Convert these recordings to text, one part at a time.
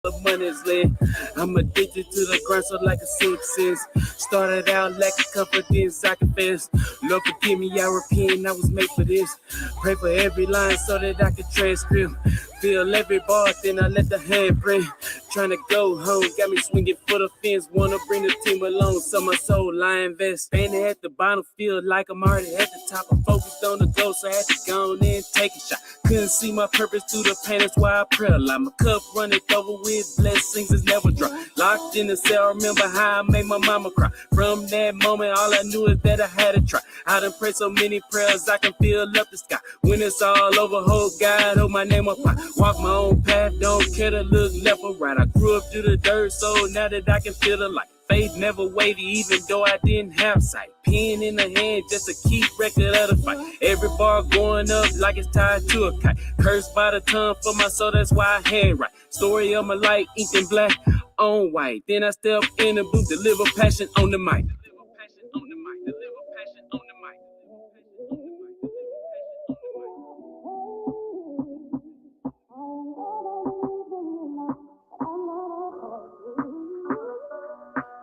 The money's lit. I'm addicted to the grind, so like a sixth sense. Started out like a confidence, I confess. Lord forgive me, I repent, I was made for this. Pray for every line so that I can transcript. Feel every bar, then I let the handprint. Trying to go home, got me swinging for the fence. Wanna bring the team along, so my soul I invest. Standing at the bottom, feel like I'm already at the top. I'm focused on the goal, so I had to go on and take a shot. Couldn't see my purpose through the pain, that's why I pray a lot. My cup running over with blessings is never dry. Locked in the cell, remember how I made my mama cry. From that moment, all I knew is that I had to try. I done prayed so many prayers, I can fill up the sky. When it's all over, hold God, hold my name up high. Walk my own path, don't care to look left or right. I grew up through the dirt, so now that I can feel the light. Faith never waited, even though I didn't have sight. Pen in the hand just to keep record of the fight. Every bar going up like it's tied to a kite. Cursed by the tongue for my soul, that's why I hand right. Story of my life, ink and black on white. Then I step in the booth, deliver passion on the mic.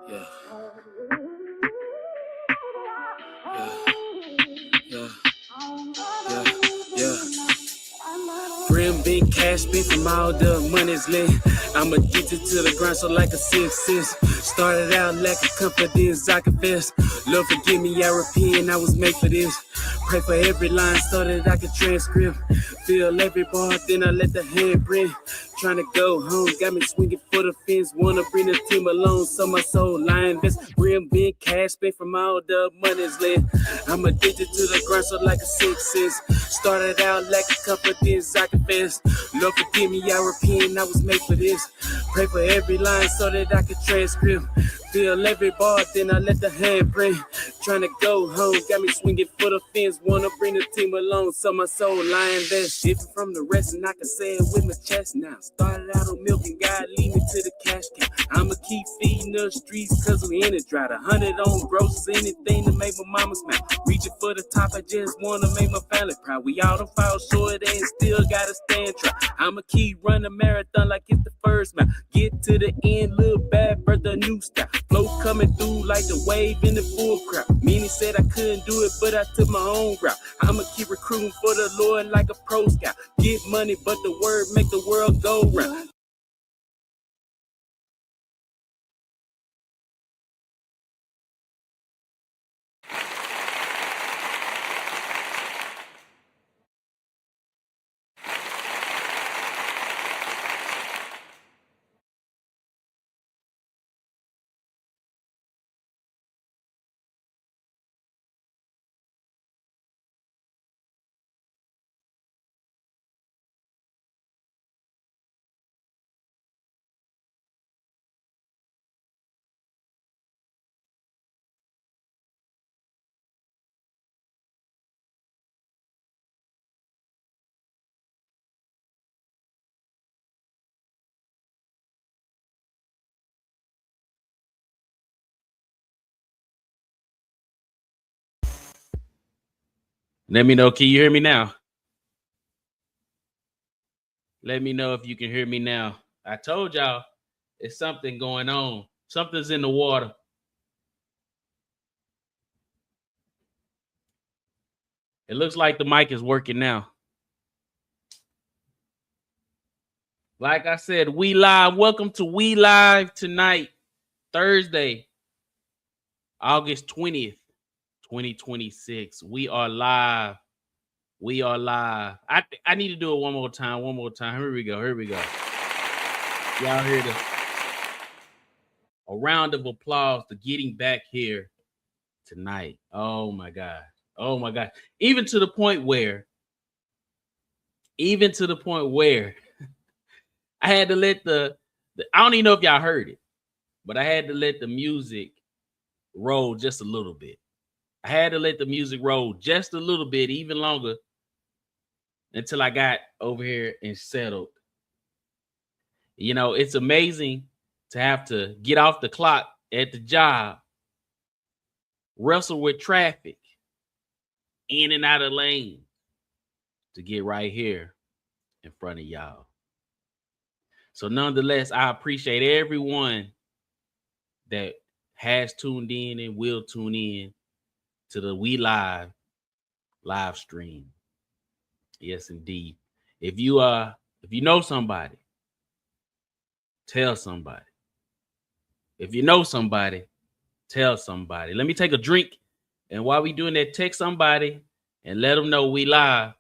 Yeah. Yeah. Yeah. Yeah. Brim big cash spent from all the money's lit. I'm addicted to the grind, so like a sixth sense. Started out like a confidence, I confess. Lord forgive me, I repent, I was made for this. Pray for every line so that I can transcript. Feel every bar, then I let the handprint. Trying to go home, got me swinging for the fence. Wanna bring the team along, so my soul I invest. Real big cash spent from all the money's lit. I'm addicted to the grind, so like a sixth sense. Started out like a confidence, I confess. Lord forgive me, I repent, I was made for this. Pray for every line so that I can transcript. Feel every bar, then I let the handprint. Trying to go home, got me swinging for the fence. Wanna bring the team along, so my soul I invest. Different from the rest, and I can say it with my chest now. Started out on milk, and God lead me to the cash cow. I'ma keep feeding the streets, cause we in it dry. 100 on groceries, anything to make my mama smile. Reaching for the top, I just wanna make my family proud. We all done fall short, and still gotta stand try. I'ma keep running marathon like it's the first mile. Get to the end, little bad, birth a new style. Flow coming through like the wave in the full crowd. Many said I couldn't do it, but I took my own route. I'ma keep recruiting for the Lord like a pro scout. Get money, but the word make the world go round. Let me know. Can you hear me now? Let me know if you can hear me now. I told y'all it's something going on. Something's in the water. It looks like the mic is working now. Like I said, we live. Welcome to We Live tonight, Thursday, August 20th, 2026. We are live. We are live. I need to do it one more time. One more time. Here we go. Here we go. Y'all hear a round of applause to getting back here tonight. Oh my God. Oh my God. Even to the point where I had to let the I don't even know if y'all heard it, but I had to let the music roll just a little bit. I had to let the music roll just a little bit, even longer, until I got over here and settled. You know, it's amazing to have to get off the clock at the job, wrestle with traffic, in and out of lane, to get right here in front of y'all. So nonetheless, I appreciate everyone that has tuned in and will tune in to the welive live stream. Yes, indeed. If you know somebody, tell somebody. If you know somebody, tell somebody. Let me take a drink, and while we doing that, text somebody and let them know we live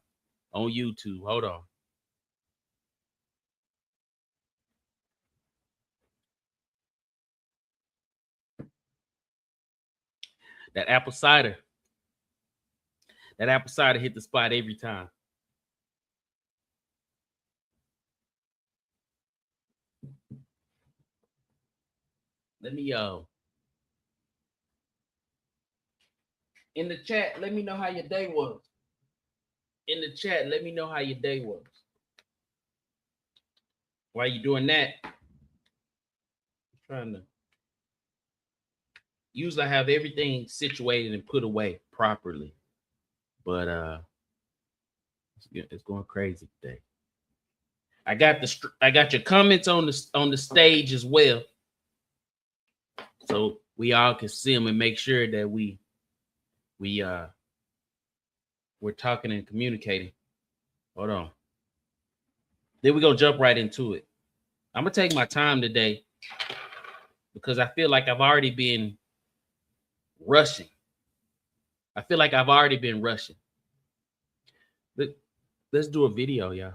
on YouTube. Hold on. That apple cider hit the spot every time. Let me in the chat, let me know how your day was. In the chat, let me know how your day was. While you doing that, I'm trying to usually I have everything situated and put away properly, but it's going crazy today. I got your comments on the stage as well, so we all can see them and make sure that we're talking and communicating. Hold on. Then we're gonna jump right into it. I'm gonna take my time today because I feel like I've already been rushing. Let's do a video, y'all.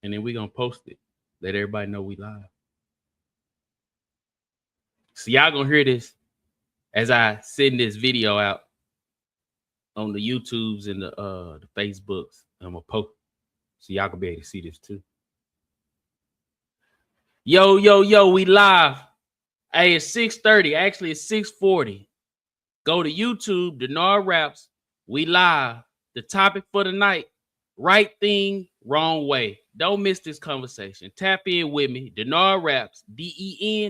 And then we're gonna post it. Let everybody know we live. So y'all gonna hear this as I send this video out on the YouTubes and the Facebooks. I'm gonna post so y'all can be able to see this too. Yo, we live. Hey, it's 6:30. Actually, it's 6:40. Go to YouTube, DenardRaps. We live. The topic for the night: right thing, wrong way. Don't miss this conversation. Tap in with me, DenardRaps, DenardRaps.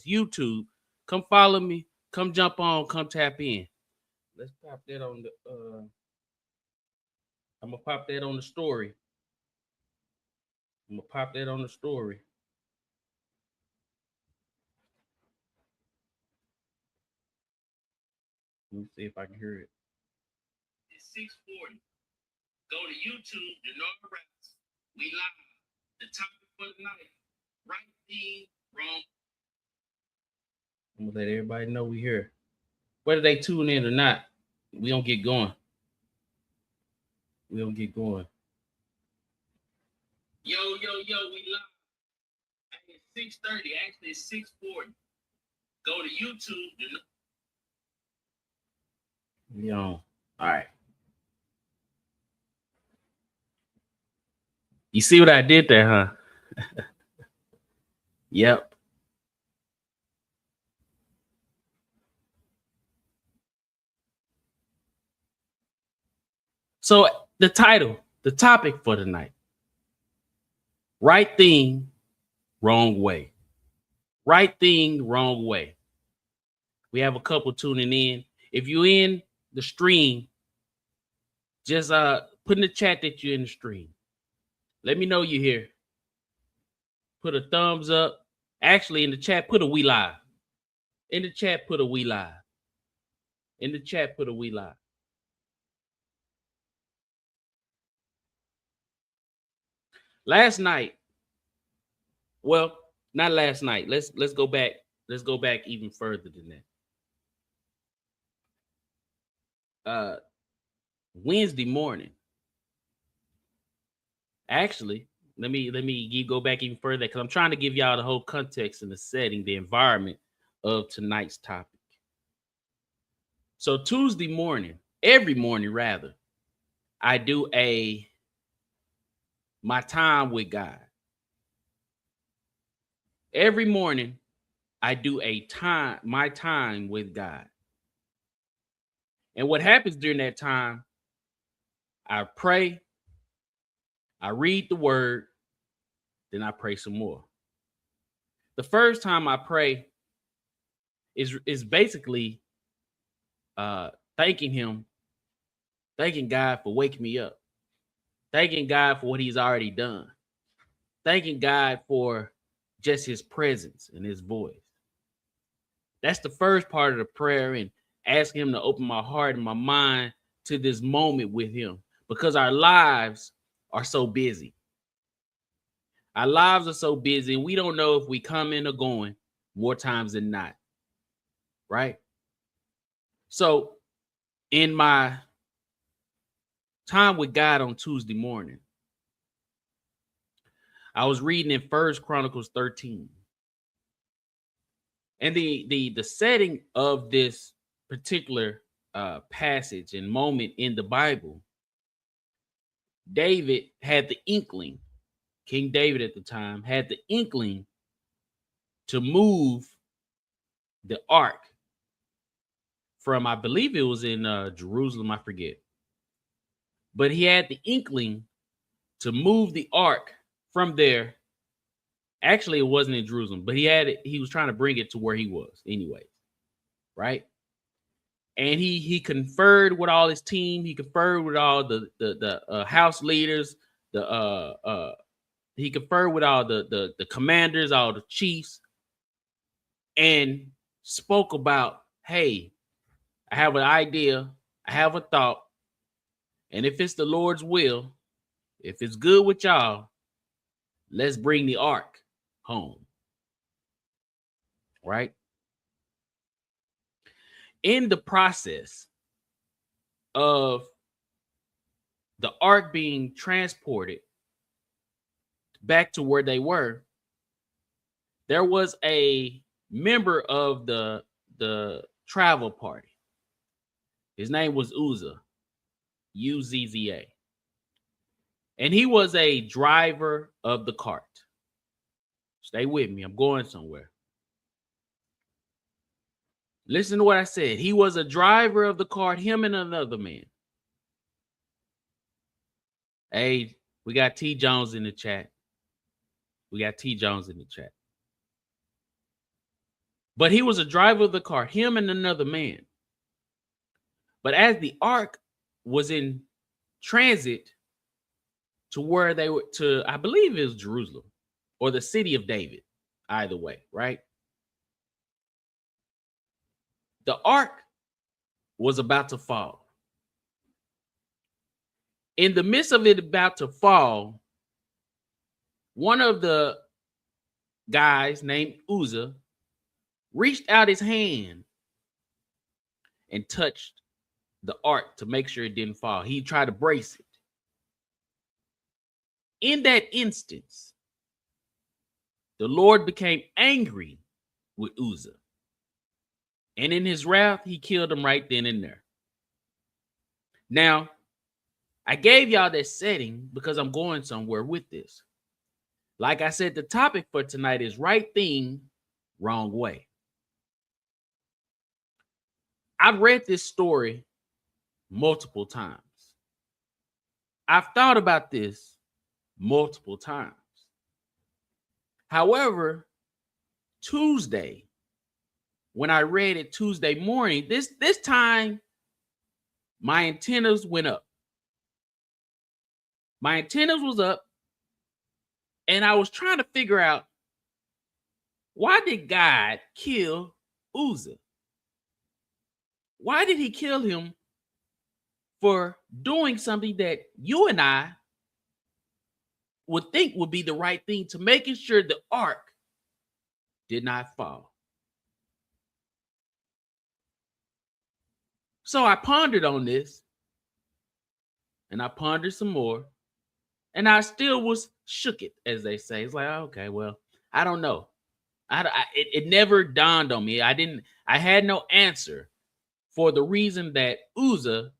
YouTube. Come follow me. Come jump on. Come tap in. Let's pop that on the. I'm gonna pop that on the story. Let me see if I can hear it. It's 6:40. Go to YouTube, DenardRaps. We live. The topic for the night: right thing, wrong. I'm gonna let everybody know we here. Whether they tune in or not, we don't get going. Yo, we live. It's 6:30. Actually, it's 6:40. Go to YouTube. Yo, all right. You see what I did there, huh? Yep. So the topic for the night: right thing, wrong way. Right thing, wrong way. We have a couple tuning in. If you're in the stream, just put in the chat that you're in the stream. Let me know you're here. Put a thumbs up. Actually, in the chat, put a we live. In the chat, put a we live. Last night, well, not last night. Let's go back. Let's go back even further than that. Wednesday morning. Actually, let me go back even further because I'm trying to give y'all the whole context and the setting, the environment of tonight's topic. So Tuesday morning, every morning rather, I do my time with God. Every morning, I do my time with God. And what happens during that time, I pray, I read the word, then I pray some more. The first time I pray is basically thanking God for waking me up. thanking God for what he's already done, thanking God for just his presence and his voice. That's the first part of the prayer, and asking him to open my heart and my mind to this moment with him, because our lives are so busy. Our lives are so busy, and we don't know if we come in or going more times than not, right? So in my time with God on Tuesday morning, I was reading in First Chronicles 13. And the setting of this particular passage and moment in the Bible, David had the inkling, King David at the time had the inkling to move the ark from, I believe it was in Jerusalem, I forget. But he had the inkling to move the ark from there. Actually, it wasn't in Jerusalem, but he was trying to bring it to where he was anyways, right? And he conferred with all his team. He conferred with all the house leaders. He conferred with all the commanders, all the chiefs, and spoke about, hey, I have an idea, I have a thought, and if it's the Lord's will, if it's good with y'all, let's bring the ark home, right? In the process of the ark being transported back to where they were, there was a member of the travel party. His name was Uzzah, Uzza. And he was a driver of the cart. Stay with me. I'm going somewhere. Listen to what I said. He was a driver of the cart, him and another man. Hey, we got T. Jones in the chat. We got T. Jones in the chat. But he was a driver of the cart, him and another man. But as the ark was in transit to where they were, to, I believe it was Jerusalem or the city of David, either way, right? The ark was about to fall. In the midst of it about to fall, one of the guys named Uzzah reached out his hand and touched the ark to make sure it didn't fall. He tried to brace it. In that instance, the Lord became angry with Uzzah. And in his wrath, he killed him right then and there. Now, I gave y'all that setting because I'm going somewhere with this. Like I said, the topic for tonight is right thing, wrong way. I've read this story multiple times. I've thought about this multiple times. However, Tuesday, when I read it Tuesday morning, this time my antennas went up. My antennas was up, and I was trying to figure out, why did God kill Uzzah? Why did he kill him for doing something that you and I would think would be the right thing, to making sure the ark did not fall? So I pondered on this, and I pondered some more, and I still was shook it, as they say. It's like, okay, well, I don't know. It never dawned on me. I had no answer for the reason that Uzzah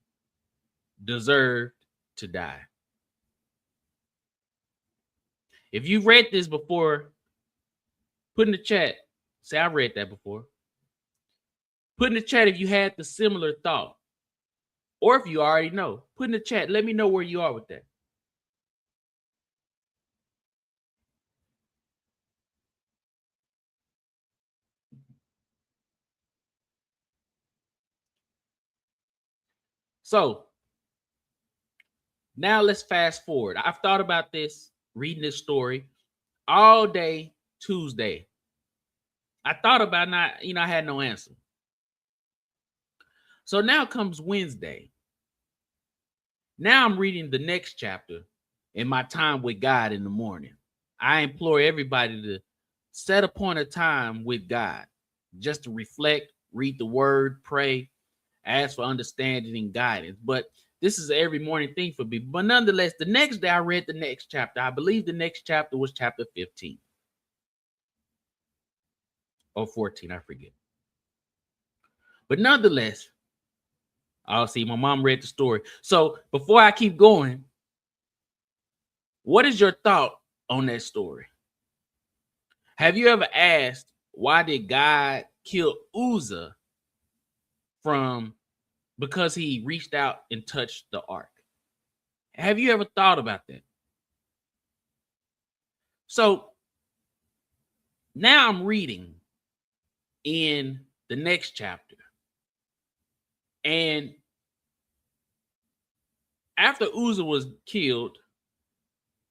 deserved to die. If you read this before, put in the chat. Say, I read that before. Put in the chat if you had the similar thought. Or if you already know, put in the chat. Let me know where you are with that. So, Now let's fast forward. I've thought about this, reading this story all day Tuesday. I thought about not, I had no answer. So now comes Wednesday. Now I'm reading the next chapter in my time with God in the morning. I implore everybody to set a point of time with God just to reflect, read the word, pray, ask for understanding and guidance. But this is an every morning thing for me. But nonetheless, the next day I read the next chapter. I believe the next chapter was chapter 15 or 14, I forget. But nonetheless, I'll see, my mom read the story. So before I keep going, what is your thought on that story? Have you ever asked, why did God kill Uzzah because he reached out and touched the ark? Have you ever thought about that? So now I'm reading in the next chapter. And after Uzzah was killed,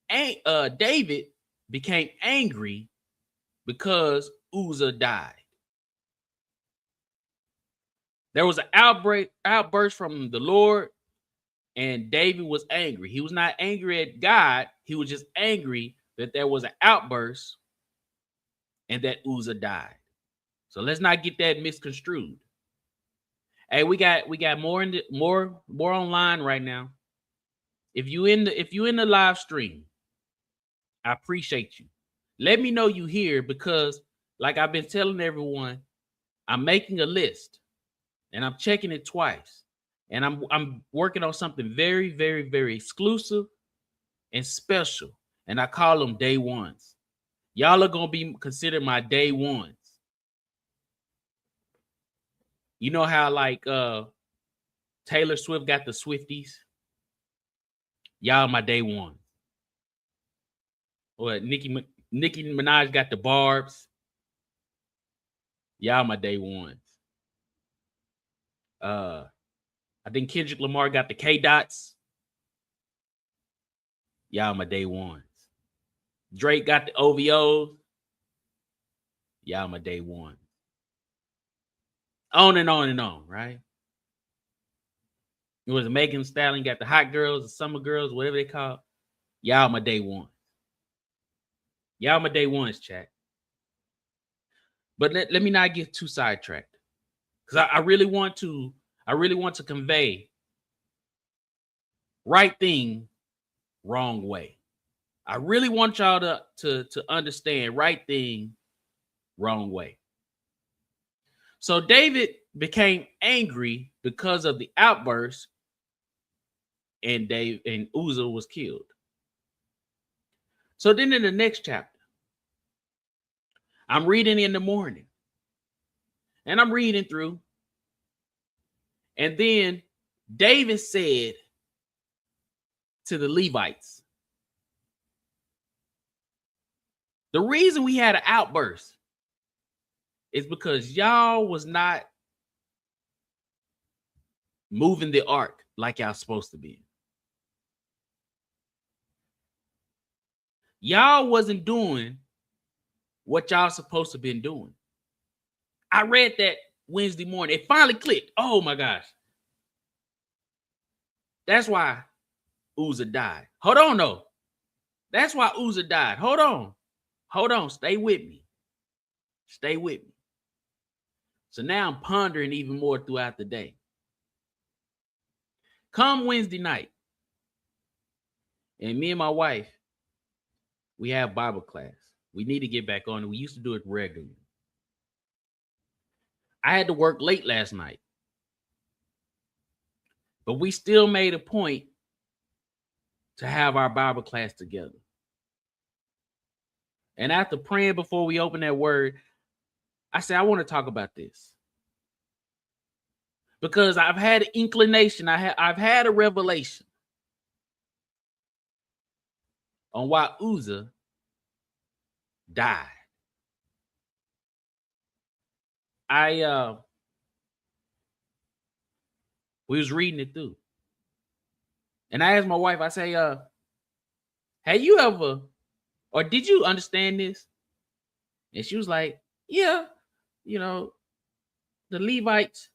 David became angry because Uzzah died. There was an outburst from the Lord, and David was angry. He was not angry at God. He was just angry that there was an outburst and that Uzzah died. So let's not get that misconstrued. Hey, we got more more online right now. If you in the live stream, I appreciate you. Let me know you here, because like I've been telling everyone, I'm making a list and I'm checking it twice. And I'm working on something very, very, very exclusive and special. And I call them day ones. Y'all are gonna be considered my day ones. You know how like Taylor Swift got the Swifties? Y'all my day ones. Or Nicki Minaj got the Barbs. Y'all my day ones. I think Kendrick Lamar got the K Dots. Y'all my day ones. Drake got the OVOs. Y'all my day one. On and on and on, right? It was Megan Thee Stallion got the hot girls, the summer girls, whatever they call. Y'all my day one. Y'all my day ones, chat. But let me not get too sidetracked, because I really want to convey right thing, wrong way. I really want y'all to understand right thing, wrong way. So David became angry because of the outburst, and Uzzah was killed. So then in the next chapter, I'm reading in the morning, and I'm reading through, and then David said to the Levites, the reason we had an outburst is because y'all was not moving the ark like y'all supposed to be. Y'all wasn't doing what y'all supposed to been doing. I read that Wednesday morning. It finally clicked. Oh my gosh. That's why Uzzah died. Hold on, though. That's why Uzzah died. Hold on. Stay with me. So now I'm pondering even more throughout the day. Come Wednesday night, and me and my wife, we have Bible class. We need to get back on it. We used to do it regularly. I had to work late last night, but we still made a point to have our Bible class together. And after praying before we open that word, I said, I want to talk about this, because I've had an inclination. I've had a revelation on why Uzzah died. We was reading it through, And I asked my wife, I say, have you ever, or did you understand this? And she was like, yeah, you know, the Levites,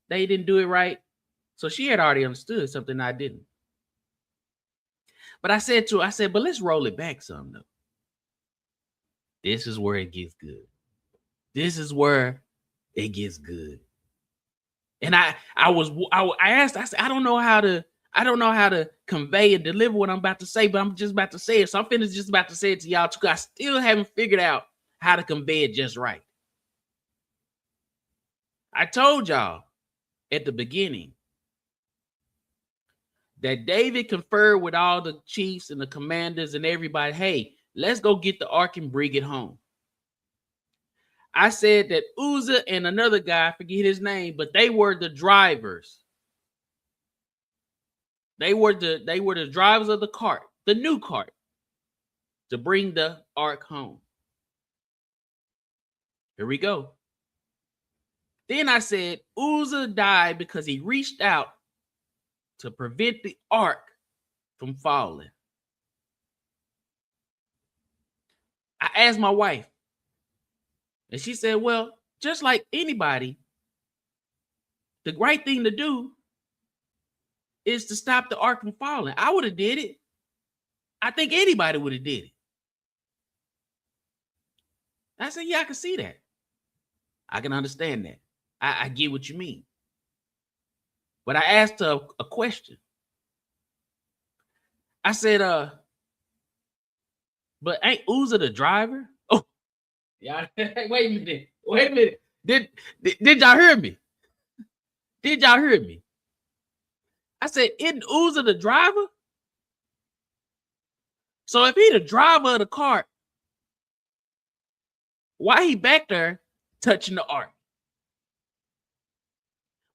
they didn't do it right. So she had already understood something I didn't. But I said to her, I said, but let's roll it back some though. This is where it gets good. This is where it gets good. And I asked, I said, I don't know how to convey and deliver what I'm about to say, but I'm just about to say it. So I'm just about to say it to y'all too. I still haven't figured out how to convey it just right. I told y'all at the beginning that David conferred with all the chiefs and the commanders and everybody. Hey, let's go get the ark and bring it home. I said that Uzzah and another guy, I forget his name, but they were the drivers. They were the drivers of the cart, the new cart, to bring the ark home. Here we go. Then I said Uzzah died because he reached out to prevent the ark from falling. I asked my wife, and she said, well, just like anybody, the right thing to do is to stop the ark from falling. I would have did it. I think anybody would have did it. I said, yeah, I can see that. I can understand that. I get what you mean. But I asked her a question. I said, but ain't Uzzah the driver? Oh, yeah. Wait a minute. Did y'all hear me? Did y'all hear me? I said, isn't Uzzah the driver? So if he the driver of the cart, why he back there touching the ark?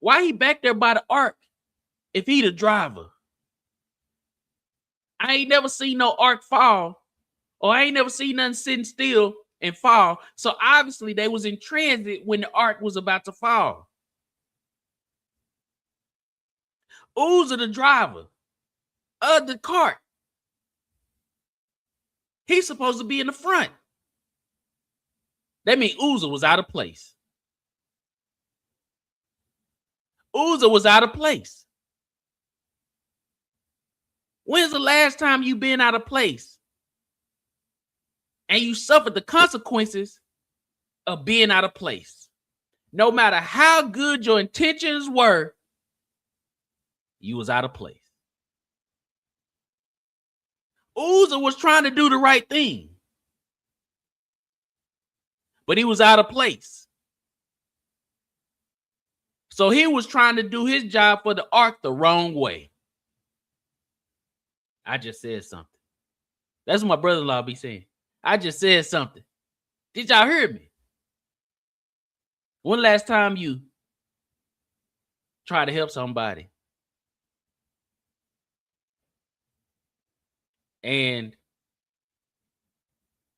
Why he back there by the ark if he the driver? I ain't never seen no ark fall, or I ain't never seen nothing sitting still and fall. So obviously they was in transit when the ark was about to fall. Uzzah the driver of the cart. He's supposed to be in the front. That means Uzzah was out of place. Uzzah was out of place. When's the last time you been out of place and you suffered the consequences of being out of place? No matter how good your intentions were, you was out of place. Uzzah was trying to do the right thing, but he was out of place. So he was trying to do his job for the ark the wrong way. I just said something. That's what my brother-in-law be saying. I just said something. Did y'all hear me? When last time you tried to help somebody and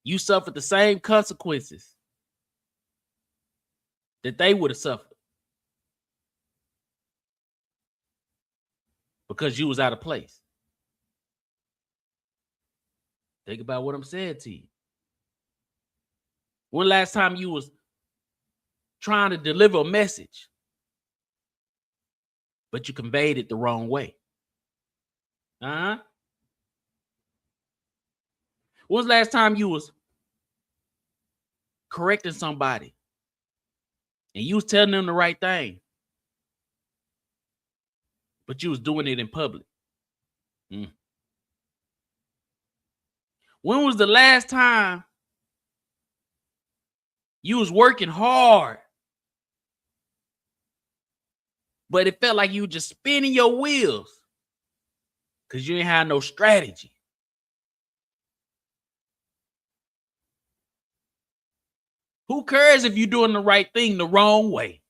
you suffered the same consequences that they would have suffered because you was out of place? Think about what I'm saying to you. When last time you was trying to deliver a message, but you conveyed it the wrong way? When's the last time you was correcting somebody and you was telling them the right thing, but you was doing it in public? When was the last time you was working hard, but it felt like you were just spinning your wheels because you didn't have no strategy? Who cares if you're doing the right thing the wrong way?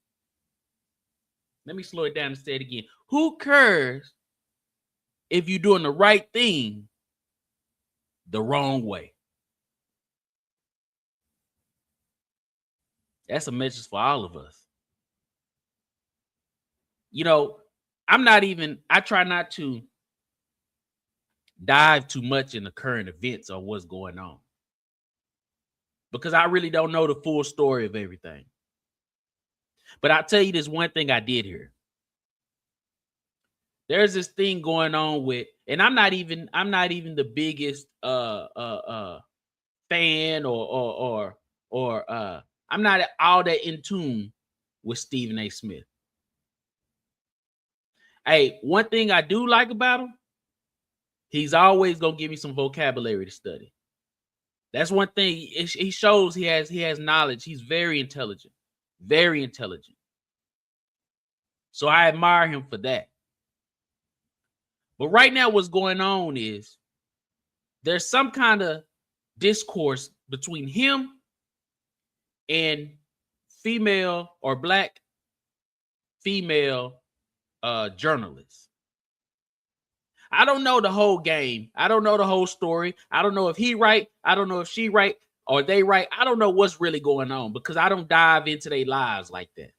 Let me slow it down and say it again. Who cares if you're doing the right thing the wrong way? That's a message for all of us. You know, I try not to dive too much in the current events or what's going on, because I really don't know the full story of everything. But I'll tell you this one thing I did hear. There's this thing going on with, and I'm not even the biggest fan or I'm not all that in tune with Stephen A. Smith. Hey, one thing I do like about him, he's always gonna give me some vocabulary to study. That's one thing. He shows he has knowledge. He's very intelligent, very intelligent. So I admire him for that. But right now, what's going on is there's some kind of discourse between him and female or black female journalists. I don't know the whole game. I don't know the whole story. I don't know if he right. I don't know if she right or they right. I don't know what's really going on because I don't dive into their lives like that.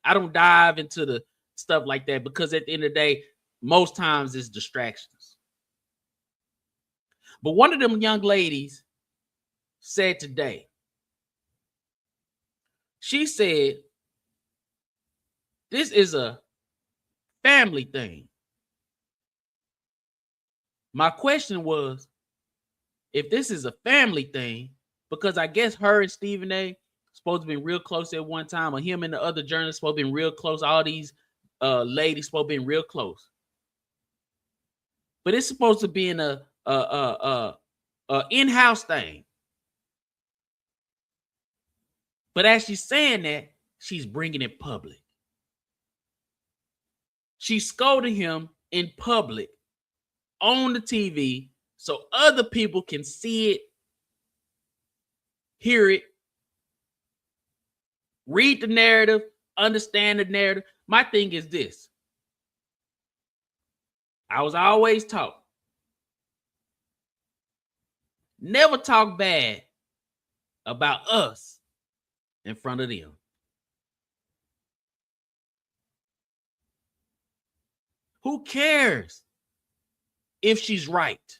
I don't dive into the stuff like that because at the end of the day, most times it's distractions. But one of them young ladies said today, she said, this is a family thing. My question was, if this is a family thing, because I guess her and Stephen A. supposed to be real close at one time, or him and the other journalists supposed to be real close. All these ladies supposed to be real close. But it's supposed to be in a in-house thing. But as she's saying that, she's bringing it public. She scolded him in public on the TV so other people can see it, hear it, read the narrative, understand the narrative. My thing is this. I was always taught, never talk bad about us in front of them. Who cares if she's right?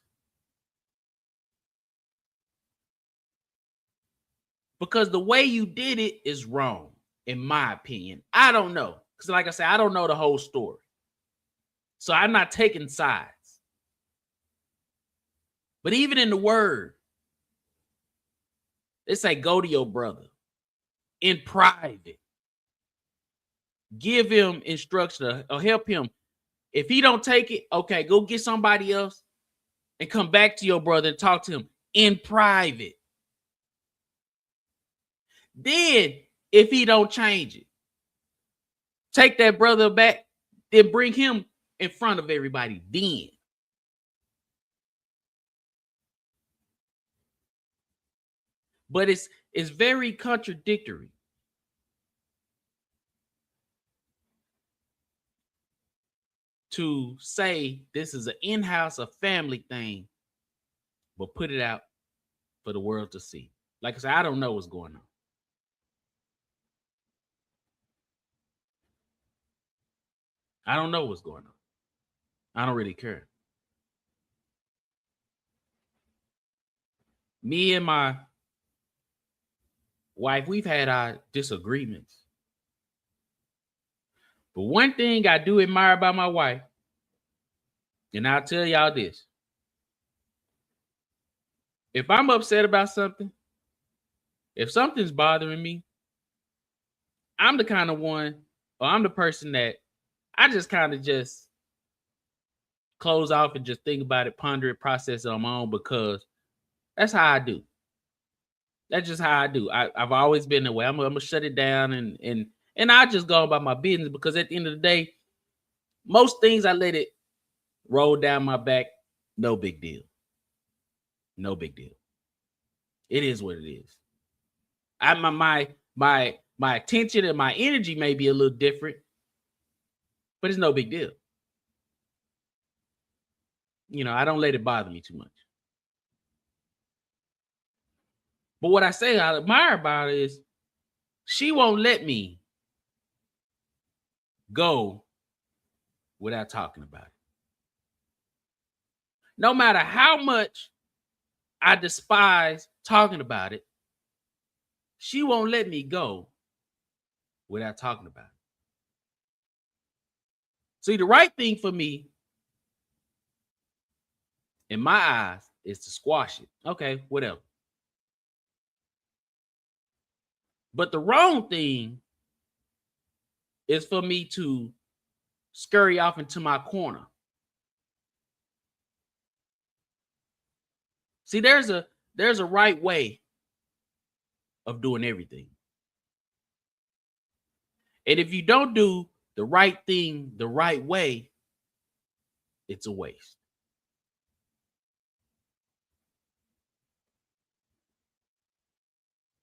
Because the way you did it is wrong, in my opinion. I don't know. Because like I said, I don't know the whole story. So I'm not taking sides. But even in the word, they say go to your brother in private. Give him instruction or help him. If he don't take it, okay, go get somebody else and come back to your brother and talk to him in private. Then, if he don't change it, take that brother back, then bring him in front of everybody then. But it's very contradictory to say this is an in-house, a family thing, but put it out for the world to see. Like I said, I don't know what's going on. I don't know what's going on. I don't really care. Me and my wife, we've had our disagreements. But one thing I do admire about my wife, and I'll tell y'all this. If I'm upset about something, if something's bothering me, I'm the kind of one, or I'm the person that I just kind of just close off and just think about it, ponder it, process it on my own, because that's how I do. That's just how I do. I've always been that way. I'm gonna shut it down and I just go about my business, because at the end of the day, most things I let it roll down my back. No big deal. No big deal. It is what it is. My attention and my energy may be a little different, but it's no big deal. You know, I don't let it bother me too much. But what I say I admire about it is she won't let me go without talking about it. No matter how much I despise talking about it, she won't let me go without talking about it. See, the right thing for me, in my eyes, is to squash it. Okay, whatever. But the wrong thing is for me to scurry off into my corner. See, there's a right way of doing everything. And if you don't do the right thing the right way, it's a waste.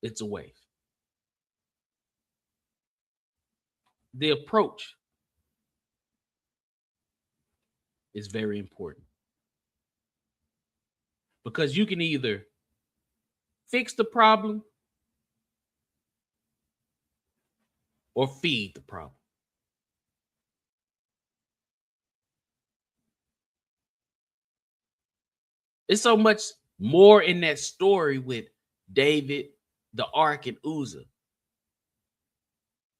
It's a waste. The approach is very important, because you can either fix the problem or feed the problem. It's so much more in that story with David, the ark, and Uzzah.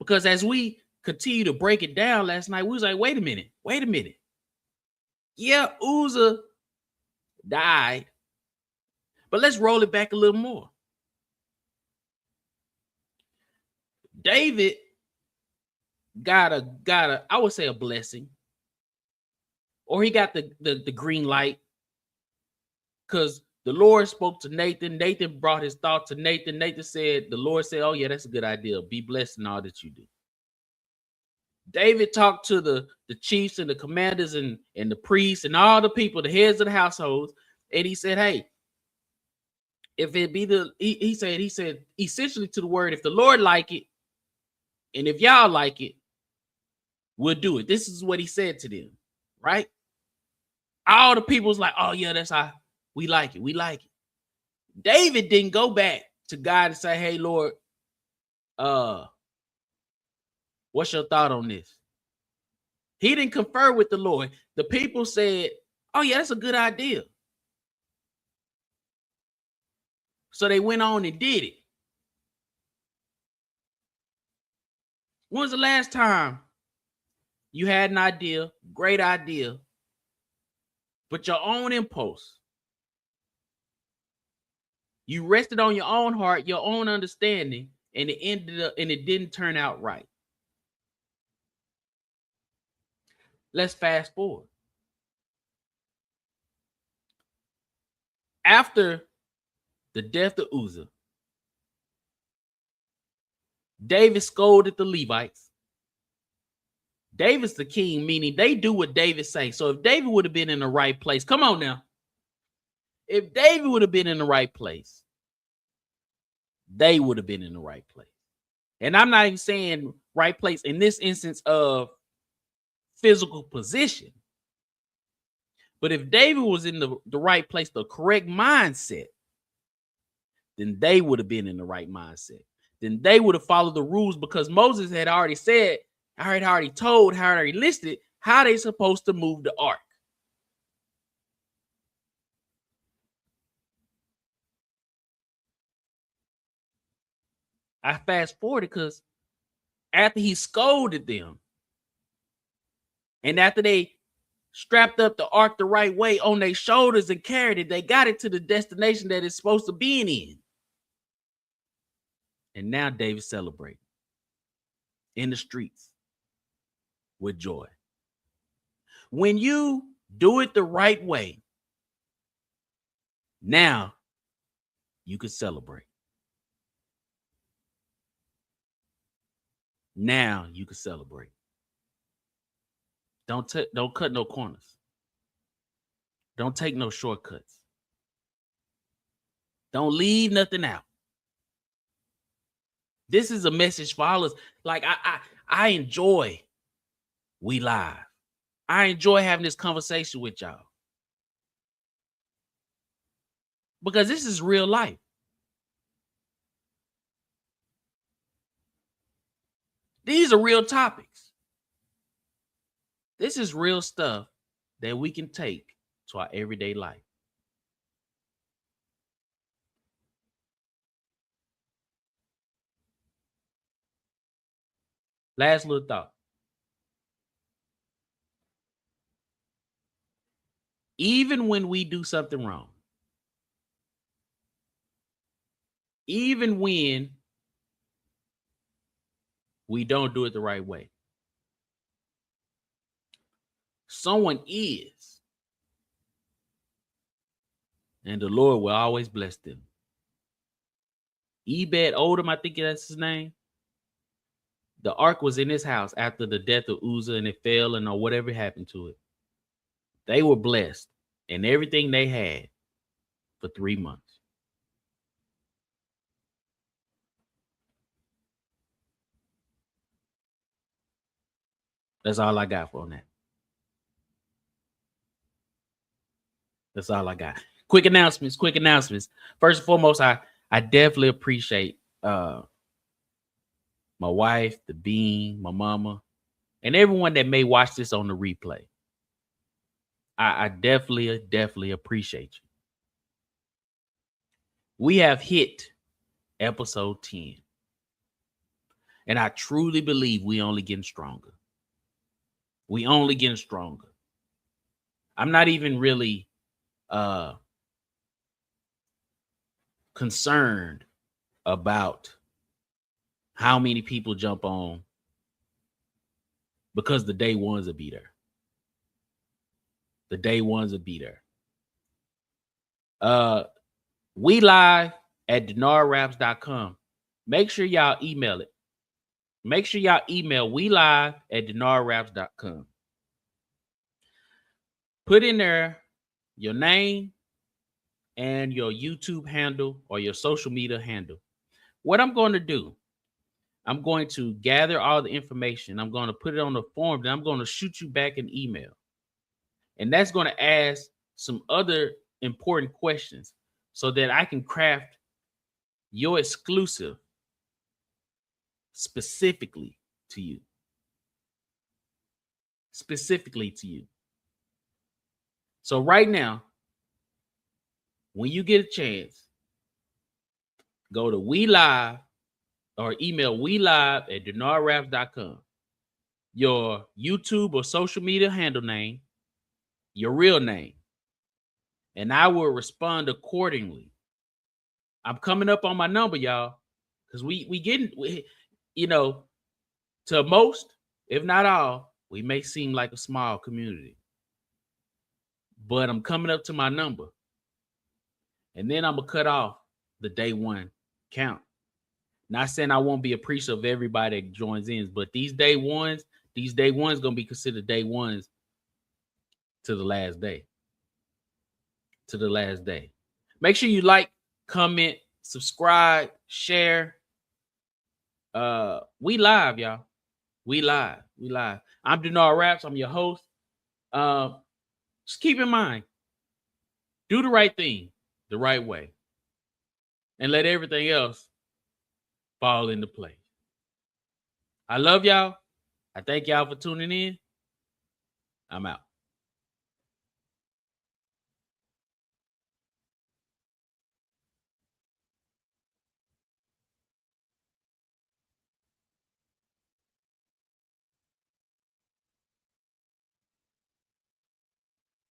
Because as we continue to break it down last night, we was like, wait a minute. Yeah, Uzzah died, but let's roll it back a little more. David got a I would say a blessing, or he got the green light, because the Lord spoke to Nathan. Nathan brought his thought to Nathan. Nathan said, the Lord said, oh yeah, that's a good idea. Be blessed in all that you do. David talked to the chiefs and the commanders and the priests and all the people, the heads of the households, and he said, hey, if it be he said essentially to the word, if the Lord like it, and if y'all like it, we'll do it. This is what he said to them, right? All the people was like, oh yeah, that's how we like it. We like it. David didn't go back to God and say, hey, Lord, what's your thought on this? He didn't confer with the Lord. The people said, oh yeah, that's a good idea. So they went on and did it. When was the last time you had an idea, great idea, but your own impulse, you rested on your own heart, your own understanding, and it ended up and it didn't turn out right? Let's fast forward. After the death of Uzzah, David scolded the Levites. David's the king, meaning they do what David says. So if David would have been in the right place, come on now. If David would have been in the right place, they would have been in the right place. And I'm not even saying right place in this instance of physical position. But if David was in the right place, the correct mindset, then they would have been in the right mindset. Then they would have followed the rules, because Moses had already said, already told, already listed how they supposed to move the ark. I fast forwarded because after he scolded them, and after they strapped up the ark the right way on their shoulders and carried it, they got it to the destination that it's supposed to be in. And now David celebrated in the streets with joy. When you do it the right way, now you can celebrate. Now you can celebrate. Don't cut no corners. Don't take no shortcuts. Don't leave nothing out. This is a message for all of us. Like I enjoy We Live. I enjoy having this conversation with y'all, because this is real life. These are real topics. This is real stuff that we can take to our everyday life. Last little thought. Even when we do something wrong, even when we don't do it the right way, someone is, and the Lord will always bless them. Ebed Odom, I think that's his name. The ark was in his house after the death of Uzzah, and it fell, and or whatever happened to it. They were blessed in everything they had for 3 months. That's all I got for that. That's all I got. Quick announcements. First and foremost, I definitely appreciate my wife, the Bean, my mama, and everyone that may watch this on the replay. I definitely appreciate you. We have hit episode 10. And I truly believe we only getting stronger. We only getting stronger. I'm not even really concerned about how many people jump on, because the day ones will be there. The day ones will be there. We live at DenardRaps.com. Make sure y'all email it. Make sure y'all email we live at DenardRaps.com. Put in there your name and your YouTube handle or your social media handle. What I'm going to do, I'm going to gather all the information. I'm going to put it on the form, and I'm going to shoot you back an email. And that's going to ask some other important questions so that I can craft your exclusive specifically to you. Specifically to you. So right now, when you get a chance, go to We Live or email welive at DenardRaps.com. Your YouTube or social media handle name, your real name, and I will respond accordingly. I'm coming up on my number, y'all, because we getting, you know, to most, if not all, we may seem like a small community, but I'm coming up to my number, and then I'm gonna cut off the day one count. Not saying I won't be appreciative of everybody that joins in, but these day ones gonna be considered day ones to the last day. To the last day. Make sure you like, comment, subscribe, share. We live, y'all. We live. I'm DenardRaps. I'm your host. Just keep in mind, do the right thing the right way, and let everything else fall into place. I love y'all. I thank y'all for tuning in. I'm out.